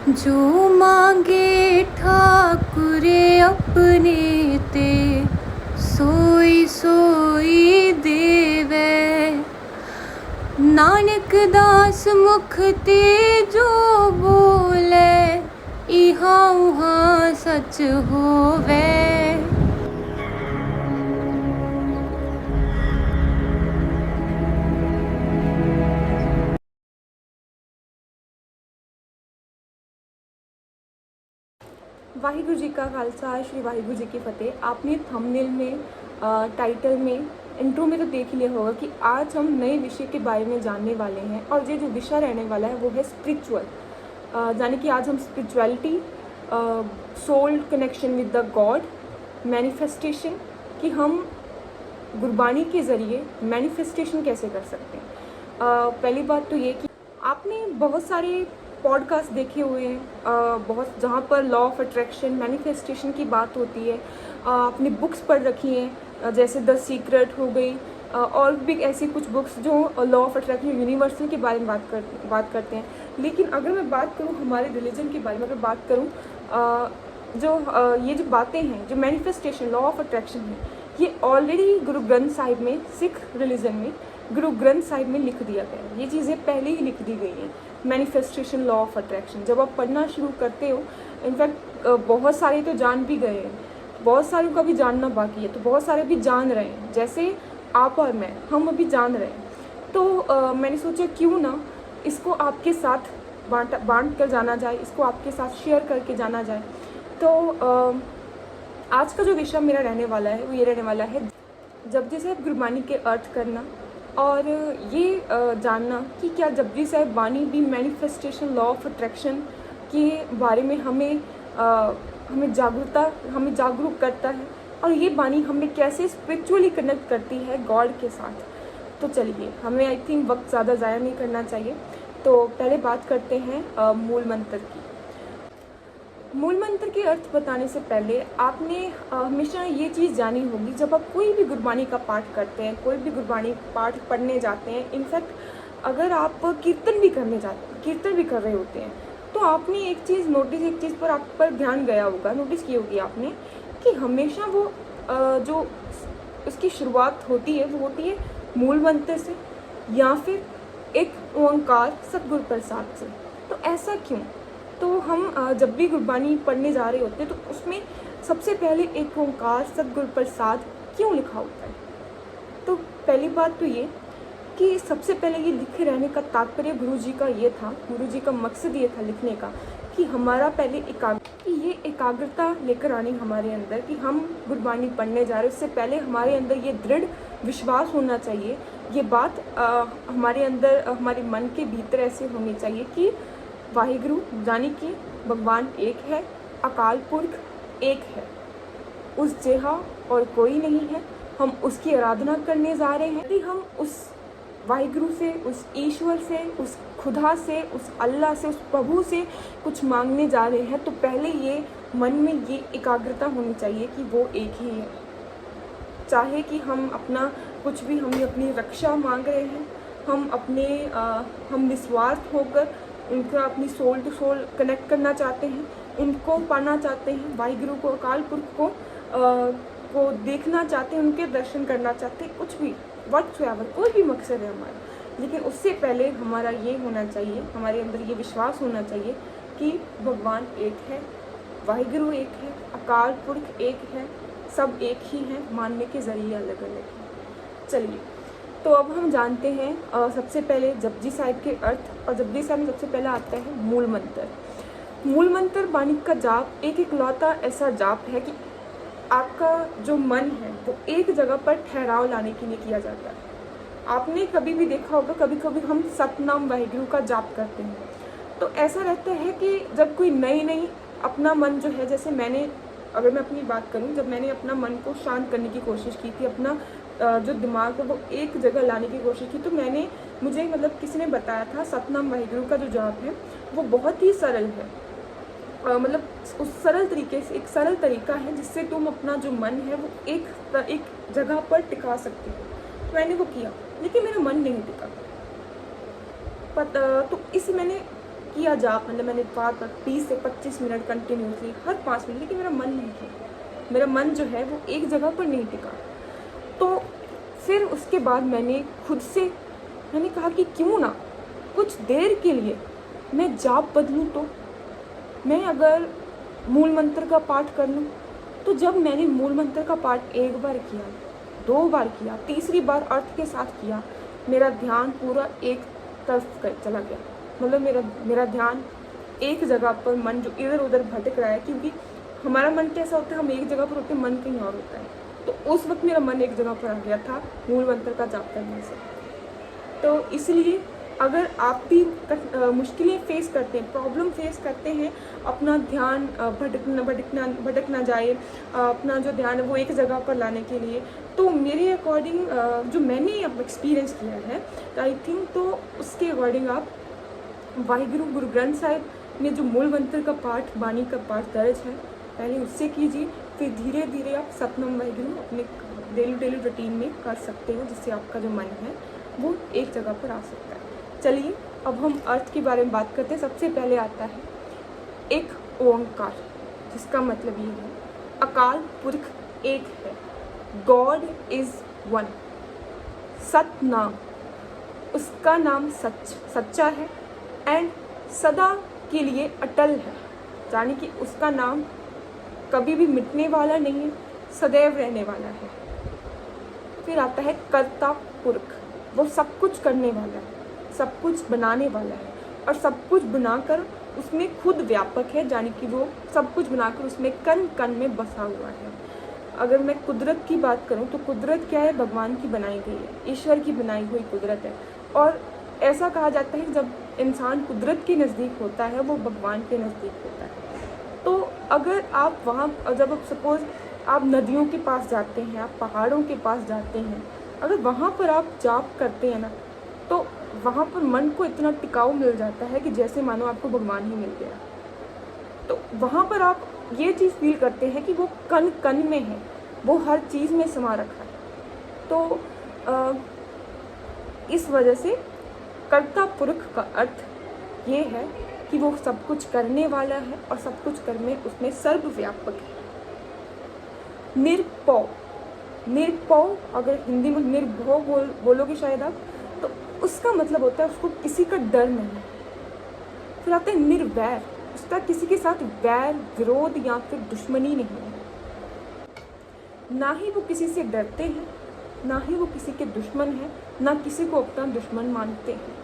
जो मांगे ठाकुरे अपने ते सोई सोई देवे। नानक दास मुख ते जो बोले इहा उहा सच होवे। वाहिगुरु जी का खालसा, श्री वाहिगुरु जी की फतेह। आपने थंबनेल में, टाइटल में, इंट्रो में तो देख ही लिया होगा कि आज हम नए विषय के बारे में जानने वाले हैं और ये जो विषय रहने वाला है वो है स्पिरिचुअल। यानी कि आज हम spirituality, soul connection with the God, manifestation, कि हम गुरबानी के ज़रिए मैनिफेस्टेशन कैसे कर सकते हैं। पहली बात तो ये कि आपने बहुत सारे पॉडकास्ट देखे हुए हैं, बहुत, जहाँ पर लॉ ऑफ अट्रैक्शन, मैनिफेस्टेशन की बात होती है। आपने बुक्स पढ़ रखी हैं, जैसे द सीक्रेट हो गई, और भी ऐसी कुछ बुक्स जो लॉ ऑफ अट्रैक्शन, यूनिवर्सल के बारे में बात करते हैं। लेकिन अगर मैं बात करूँ हमारे रिलीजन के बारे में, अगर बात करूँ ये जो बातें हैं, जो मैनिफेस्टेशन, लॉ ऑफ अट्रैक्शन है, ये ऑलरेडी गुरु ग्रंथ साहिब में, सिख रिलीजन में गुरु ग्रंथ साहिब में लिख दिया गया है। ये चीज़ें पहले ही लिख दी गई हैं। मैनिफेस्टेशन, लॉ ऑफ अट्रैक्शन जब आप पढ़ना शुरू करते हो, इनफैक्ट बहुत सारे तो जान भी गए हैं, बहुत सारों का भी जानना बाकी है, तो बहुत सारे भी जान रहे हैं, जैसे आप और मैं, हम अभी जान रहे हैं। तो मैंने सोचा क्यों ना इसको आपके साथ बांट कर जाना जाए, इसको आपके साथ शेयर करके जाना जाए। तो आज का जो विषय मेरा रहने वाला है वो ये रहने वाला है, जपजी साहिब गुरबानी के अर्थ करना, और ये जानना कि क्या जपजी साहिब बानी भी मैनिफेस्टेशन, लॉ ऑफ अट्रैक्शन के बारे में हमें जागरूक करता है, और ये बानी हमें कैसे स्पिरिचुअली कनेक्ट करती है गॉड के साथ। तो चलिए, हमें आई थिंक वक्त ज़्यादा ज़ाया नहीं करना चाहिए। तो पहले बात करते हैं मूल मंत्र की। मूल मंत्र के अर्थ बताने से पहले आपने हमेशा ये चीज़ जानी होगी, जब आप कोई भी गुरबानी का पाठ करते हैं, कोई भी गुरबानी पाठ पढ़ने जाते हैं, इनफैक्ट अगर आप कीर्तन भी कर रहे होते हैं, तो आपने एक चीज़ पर आप पर ध्यान गया होगा, नोटिस की होगी आपने, कि हमेशा वो जो उसकी शुरुआत होती है वो होती है मूल मंत्र से, या फिर एक ओंकार सतगुरु प्रसाद से। तो ऐसा क्यों? तो हम जब भी गुरबानी पढ़ने जा रहे होते हैं तो उसमें सबसे पहले एक ओंकार सतगुरु प्रसाद क्यों लिखा होता है? तो पहली बात तो ये कि सबसे पहले ये लिखे रहने का तात्पर्य गुरु जी का मकसद ये था लिखने का, कि हमारा पहले ये एकाग्रता लेकर आनी हमारे अंदर, कि हम गुरबानी पढ़ने जा रहे हैं, उससे पहले हमारे अंदर ये दृढ़ विश्वास होना चाहिए, ये बात हमारे अंदर, हमारे मन के भीतर ऐसे होनी चाहिए कि वाहिगुरु यानी कि भगवान एक है, अकाल पुरख एक है, उस जेहा और कोई नहीं है, हम उसकी आराधना करने जा रहे हैं। यदि हम उस वाहिगुरु से, उस ईश्वर से, उस खुदा से, उस अल्लाह से, उस प्रभु से कुछ मांगने जा रहे हैं, तो पहले ये मन में ये एकाग्रता होनी चाहिए कि वो एक ही है। चाहे कि हम अपना कुछ भी, हम अपनी रक्षा मांग रहे हैं, हम निस्वार्थ होकर उनका अपनी सोल टू सोल कनेक्ट करना चाहते हैं, उनको पाना चाहते हैं, वाहिगुरु को, अकाल पुरख को देखना चाहते हैं, उनके दर्शन करना चाहते हैं, कुछ भी व्हाटसोएवर, कोई भी मकसद है हमारा, लेकिन उससे पहले हमारा ये होना चाहिए, हमारे अंदर ये विश्वास होना चाहिए कि भगवान एक है, वाहिगुरु एक है, अकाल पुरख एक है, सब एक ही हैं, मानने के ज़रिए अलग अलग हैं। चलिए, तो अब हम जानते हैं सबसे पहले जपजी साहिब के अर्थ, और जपजी साहिब में सबसे पहला आता है मूल मंत्र। मूल मंत्र बानी का जाप एक इकलौता ऐसा जाप है कि आपका जो मन है वो एक जगह पर ठहराव लाने के लिए किया जाता है। आपने कभी भी देखा होगा, कभी कभी हम सतनाम वाहिगुरु का जाप करते हैं, तो ऐसा रहता है कि जब कोई नई अपना मन जो है, जैसे अगर मैं अपनी बात करूं, जब मैंने अपना मन को शांत करने की कोशिश की थी, अपना जो दिमाग है वो एक जगह लाने की कोशिश की, तो मुझे किसी ने बताया था सतनाम वाहिगुरु का जो जाप है वो बहुत ही सरल है, उस सरल तरीके से, एक सरल तरीका है जिससे तुम अपना जो मन है वो एक जगह पर टिका सकते हो। तो मैंने वो किया, लेकिन मेरा मन नहीं टिका, तो इस मैंने किया जाप, मतलब मैंने बार 20 से 25 मिनट कंटिन्यूसली हर 5 मिनट, लेकिन मेरा मन नहीं किया, मेरा मन जो है वो एक जगह पर नहीं टिका। तो फिर उसके बाद मैंने खुद से मैंने कहा कि क्यों ना कुछ देर के लिए मैं जाप बदलूँ, तो मैं अगर मूल मंत्र का पाठ कर लूँ। तो जब मैंने मूल मंत्र का पाठ एक बार किया, 2 बार किया, तीसरी बार अर्थ के साथ किया, मेरा ध्यान पूरा एक तरफ चला गया। मतलब मेरा ध्यान एक जगह पर, मन जो इधर उधर भटक रहा है, क्योंकि हमारा मन कैसा होता है, हम एक जगह पर होते हैं, मन कहीं और होता है। तो उस वक्त मेरा मन एक जगह पर आ गया था मूल मंत्र का जाप करने से। तो इसलिए अगर आप भी मुश्किलें फेस करते हैं, प्रॉब्लम फेस करते हैं, अपना ध्यान भटक ना जाए, अपना जो ध्यान है वो एक जगह पर लाने के लिए, तो मेरे अकॉर्डिंग जो मैंने अब एक्सपीरियंस किया है, तो आई थिंक तो उसके अकॉर्डिंग आप वाहिगुरु गुरु ग्रंथ साहिब में जो मूल मंत्र का पाठ, बानी का पाठ दर्ज है, पहले उससे कीजिए, फिर धीरे धीरे आप सतनाम वाहिगुरु अपने डेली रूटीन में कर सकते हो, जिससे आपका जो मन है वो एक जगह पर आ सकता है। चलिए अब हम अर्थ के बारे में बात करते हैं। सबसे पहले आता है एक ओंकार, जिसका मतलब ये है अकाल पुरख एक है, गॉड इज वन। सतनाम, उसका नाम सच्चा है एंड सदा के लिए अटल है, यानी कि उसका नाम कभी भी मिटने वाला नहीं है, सदैव रहने वाला है। फिर आता है कर्ता पुरख, वो सब कुछ करने वाला है, सब कुछ बनाने वाला है, और सब कुछ बनाकर उसमें खुद व्यापक है, यानी कि वो सब कुछ बनाकर उसमें कण कण में बसा हुआ है। अगर मैं कुदरत की बात करूं तो कुदरत क्या है, भगवान की बनाई गई है, ईश्वर की बनाई हुई कुदरत है। और ऐसा कहा जाता है कि जब इंसान कुदरत के नज़दीक होता है वो भगवान के नज़दीक होता है। तो अगर आप वहाँ, जब सपोज़ आप नदियों के पास जाते हैं, आप पहाड़ों के पास जाते हैं, अगर वहाँ पर आप जाप करते हैं ना, तो वहाँ पर मन को इतना टिकाऊ मिल जाता है कि जैसे मानो आपको भगवान ही मिल गया। तो वहाँ पर आप ये चीज़ फील करते हैं कि वो कण कण में है, वो हर चीज़ में समा रखा है। तो इस वजह से कर्ता पुरख का अर्थ ये है कि वो सब कुछ करने वाला है और सब कुछ करने उसमें सर्वव्यापक है। निर्भव, निर्भव अगर हिंदी में निर्भव बोलोगे शायद आप, तो उसका मतलब होता है उसको किसी का डर नहीं। फिर आता है निर्वैर, उसका किसी के साथ वैर, विरोध या फिर दुश्मनी नहीं है, ना ही वो किसी से डरते हैं, ना ही वो किसी के दुश्मन हैं, ना किसी को अपना दुश्मन मानते हैं।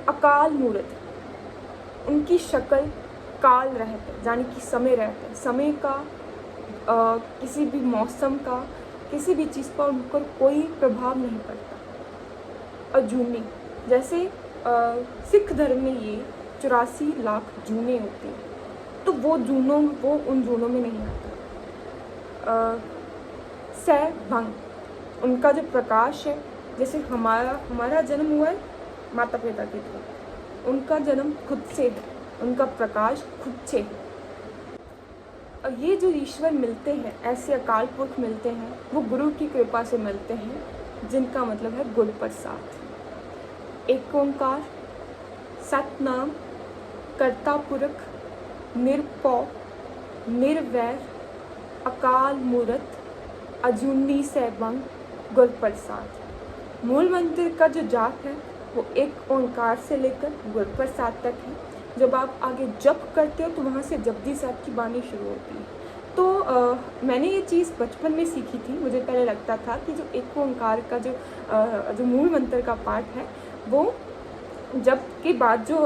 अकाल मूर्त, उनकी शक्ल काल रहता है, यानी कि समय रहता है, समय का किसी भी मौसम का, किसी भी चीज़ पर उन पर कोई प्रभाव नहीं पड़ता। अजूनी, जैसे सिख धर्म में ये 84 लाख जूने होते हैं, तो वो उन जूनों में नहीं आता। सैभंग, उनका जो प्रकाश है, जैसे हमारा जन्म हुआ है माता पिता के थ्रू, उनका जन्म खुद से है, उनका प्रकाश खुद से है। और ये जो ईश्वर मिलते हैं, ऐसे अकाल पुरख मिलते हैं, वो गुरु की कृपा से मिलते हैं, जिनका मतलब है गुरु प्रसाद। एक ओंकार, सतनाम, कर्ता पुरख, निर्भव, निर्वैर, अकाल मूर्त, अजूनी सैभंग, गुरु प्रसाद। मूल मंत्र का जो जाप है वो एक ओंकार से लेकर गुरु प्रसाद तक है। जब आप आगे जप करते हो तो वहाँ से जपजी साहब की बानी शुरू होती है। तो मैंने ये चीज़ बचपन में सीखी थी। मुझे पहले लगता था कि जो एक ओंकार का जो मूल मंत्र का पाठ है वो जब के बाद जो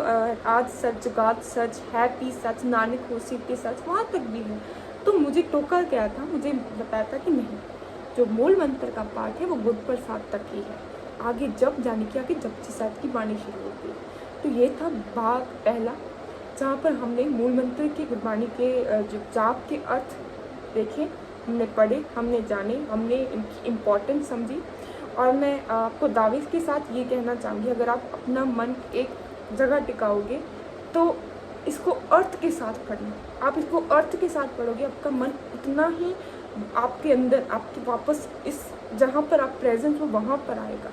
आज सच, जुगात सच, है पी सच, नानक होसी के सच, वहाँ तक भी है। तो मुझे टोका गया था, मुझे बताया था कि नहीं, जो मूल मंत्र का पाठ है वो गुरु प्रसाद तक ही है, आगे जप जाने की आगे जपजी साहब की बानी शुरू होती है। तो ये था भाग पहला, जहाँ पर हमने मूल मंत्र की गुरबाणी के जो जाप के अर्थ देखे, हमने पढ़े, हमने जाने, हमने इनकी इम्पोर्टेंस समझी। और मैं आपको दावे के साथ ये कहना चाहूँगी, अगर आप अपना मन एक जगह टिकाओगे तो इसको अर्थ के साथ पढ़ना। आप इसको अर्थ के साथ पढ़ोगे, आपका मन उतना ही आपके अंदर, आपके वापस इस जहाँ पर आप प्रेजेंट हो वहाँ पर आएगा।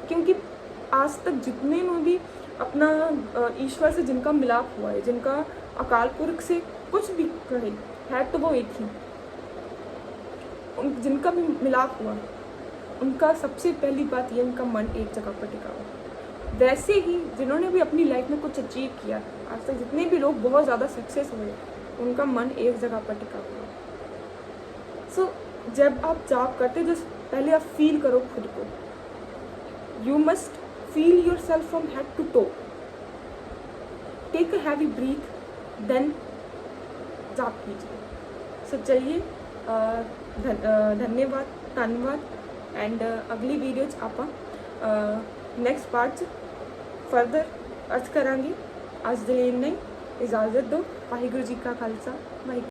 क्योंकि आज तक जितने में भी अपना ईश्वर से जिनका मिलाप हुआ है, जिनका अकाल पुरख से कुछ भी कहे है, तो वो एक ही, जिनका भी मिलाप हुआ उनका सबसे पहली बात ये, उनका मन एक जगह पर टिका हुआ। वैसे ही जिन्होंने भी अपनी लाइफ में कुछ अचीव किया, आज तक जितने भी लोग बहुत ज़्यादा सक्सेस हुए, उनका मन एक जगह पर टिका हुआ। सो जब आप जाप करते हो, पहले आप फील करो खुद को। You must feel yourself from head to toe. Take a heavy breath, then जाप कीजिए। सो चलिए, धन्यवाद, धन्यवाद। एंड अगली वीडियो च ਆਪਾਂ ਨੈਕਸਟ ਪਾਰਟ 'ਚ ਫਰਦਰ ਅਰਥ ਕਰਾਂਗੇ। ਅੱਜ ਦੇ ਲਈ ਇੰਨਾ ਹੀ, ਇਜਾਜ਼ਤ ਦਿਓ। ਵਾਹਿਗੁਰੂ ਜੀ ਕਾ ਖਾਲਸਾ, ਵਾਹਿਗੁਰੂ।